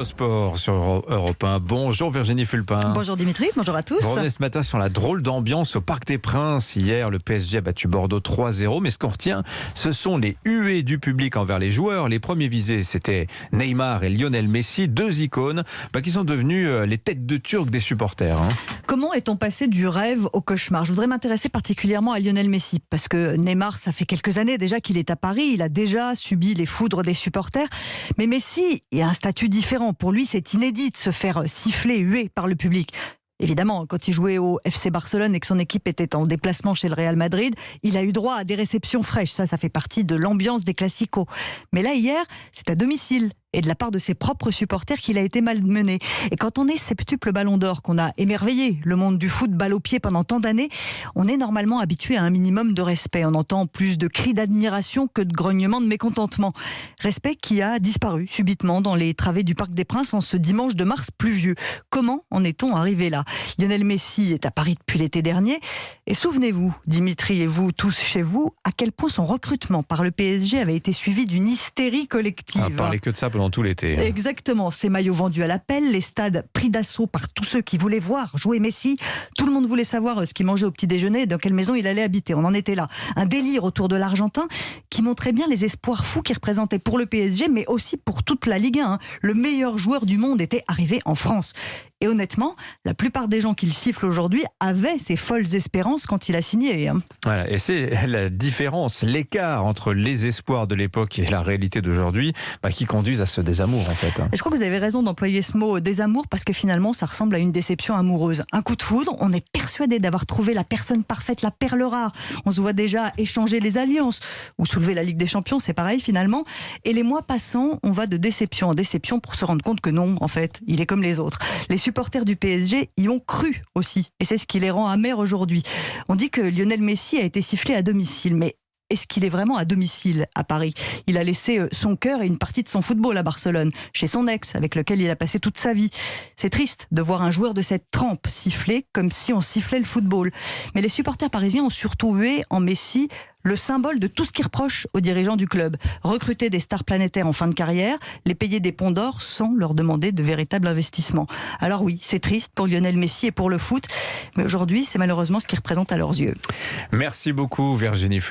Sport sur Europe 1. Bonjour Virginie Fulpin. Bonjour Dimitri, bonjour à tous. Vous revenez ce matin sur la drôle d'ambiance au Parc des Princes. Hier, le PSG a battu Bordeaux 3-0. Mais ce qu'on retient, ce sont les huées du public envers les joueurs. Les premiers visés, c'était Neymar et Lionel Messi, deux icônes qui sont devenus les têtes de turc des supporters. Comment est-on passé du rêve au cauchemar ? Je voudrais m'intéresser particulièrement à Lionel Messi, parce que Neymar, ça fait quelques années déjà qu'il est à Paris. Il a déjà subi les foudres des supporters. Mais Messi, il a un statut différent. Pour lui, c'est inédit de se faire siffler, huer par le public. Évidemment, quand il jouait au FC Barcelone et que son équipe était en déplacement chez le Real Madrid, il a eu droit à des réceptions fraîches. Ça fait partie de l'ambiance des classicos. Mais là, hier, c'est à domicile et de la part de ses propres supporters qu'il a été malmené. Et quand on est septuple ballon d'or, qu'on a émerveillé le monde du foot balle au pied pendant tant d'années, on est normalement habitué à un minimum de respect. On entend plus de cris d'admiration que de grognements de mécontentement. Respect qui a disparu subitement dans les travées du Parc des Princes en ce dimanche de mars pluvieux. Comment en est-on arrivé là ? Lionel Messi est à Paris depuis l'été dernier. Et souvenez-vous, Dimitri et vous tous chez vous, à quel point son recrutement par le PSG avait été suivi d'une hystérie collective. On parlait que de ça pendant tout l'été. Exactement, ces maillots vendus à l'appel, les stades pris d'assaut par tous ceux qui voulaient voir jouer Messi. Tout le monde voulait savoir ce qu'il mangeait au petit déjeuner et dans quelle maison il allait habiter. On en était là. Un délire autour de l'Argentin qui montrait bien les espoirs fous qu'il représentait pour le PSG, mais aussi pour toute la Ligue 1. Le meilleur joueur du monde était arrivé en France. Et honnêtement, la plupart des gens qui le sifflent aujourd'hui avaient ces folles espérances quand il a signé. Voilà, et c'est la différence, l'écart entre les espoirs de l'époque et la réalité d'aujourd'hui qui conduisent à ce désamour en fait. Je crois que vous avez raison d'employer ce mot désamour parce que finalement ça ressemble à une déception amoureuse. Un coup de foudre, on est persuadé d'avoir trouvé la personne parfaite, la perle rare. On se voit déjà échanger les alliances ou soulever la Ligue des Champions, c'est pareil finalement. Et les mois passant, on va de déception en déception pour se rendre compte que non, en fait, il est comme les autres. Les supporters du PSG y ont cru aussi. Et c'est ce qui les rend amers aujourd'hui. On dit que Lionel Messi a été sifflé à domicile, mais est-ce qu'il est vraiment à domicile à Paris ? Il a laissé son cœur et une partie de son football à Barcelone, chez son ex, avec lequel il a passé toute sa vie. C'est triste de voir un joueur de cette trempe siffler comme si on sifflait le football. Mais les supporters parisiens ont surtout hué en Messi le symbole de tout ce qui reproche aux dirigeants du club. Recruter des stars planétaires en fin de carrière, les payer des ponts d'or sans leur demander de véritables investissements. Alors oui, c'est triste pour Lionel Messi et pour le foot, mais aujourd'hui, c'est malheureusement ce qu'il représente à leurs yeux. Merci beaucoup Virginie.